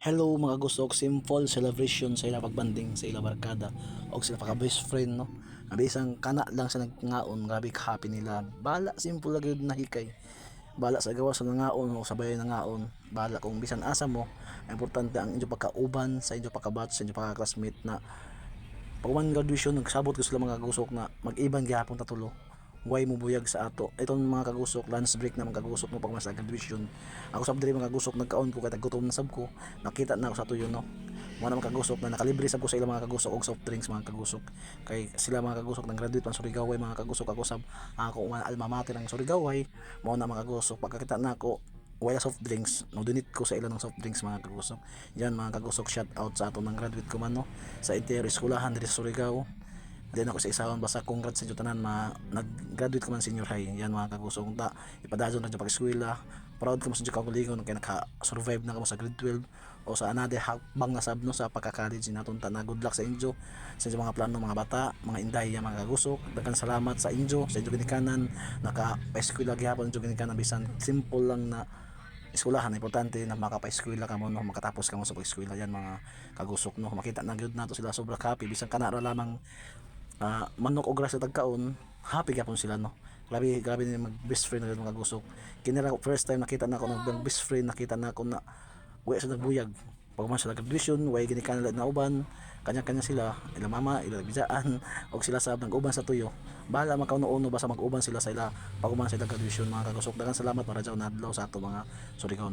Hello mga gusok, simple celebration sa ila pagbanding sa ila barkada o sila paka best friend no. Abi isang kana lang sa nagngaon, grabe happy nila. Bala simple lagi na hikay. Bala sa gawa sa nangaon o sa bayan nangaon. Bala kung bisan asa mo, importante ang inyo pagkauban sa inyo pagkabatch sa inyo pagka-classmate na pag one graduation nagsabot ko sila mga gusok na mag-iban gyapon tatulo. Way mo buyag sa ato itong mga kagusok lunch break na mga kagusok mo pag mas graduation ako sab diri mga kagusok nagkaon ko kay gutom na sab ko nakita na ako sa tuyo no mo na mga kagusok na nakalibre sab ko sa ilang mga kagusok og soft drinks mga kagusok kay sila mga kagusok nang graduate man Surigao mga kagusok ako sab ako mga alma mater ng Surigao mo na mga kagusok pagkakita na ako wala soft drinks no donate ko sa ilang ng soft drinks mga kagusok yan mga kagusok shout out sa ato ng graduate ko man no sa interior eskwelahan diri sa Surigao. Then ako sa isaon basta congrats sa inyo tanan nag-graduate ka man senior high yan mga kagusong ta ipadazon na pag eskwela proud ka mo sa inyo kaugalingon kay naka-survive na ka mo sa grade 12 o sa another hakbang na sab no sa pagka-college natunta na good luck sa inyo mga plano mga bata mga inday mga kagusok daghan salamat sa inyo ginikanan naka-eskwela gyapon inyo ginikanan bisan simple lang na eskwelahan importante na makapa-eskwela ka mo no makatapos ka mo sa pag-eskwela yan mga kagusok no makita na gyud nato sila sobra happy bisan kana ra lamang manok o grass sa tagkaon happy gyapon sila no grabe grabe ni mag best friend na mga gusok kinira first time nakita na ako ng best friend nakita na ako na way sa nagbuyag pag man sa graduation way gini kanila na uban kanya-kanya sila ila mama ila bijaan og sila sab nag-uban sa tuyo bahala makauno-uno basta mag-uban sila sa ila pag man sila graduation mga kagusok daghang salamat para jaw nadlaw sa ato mga Surigao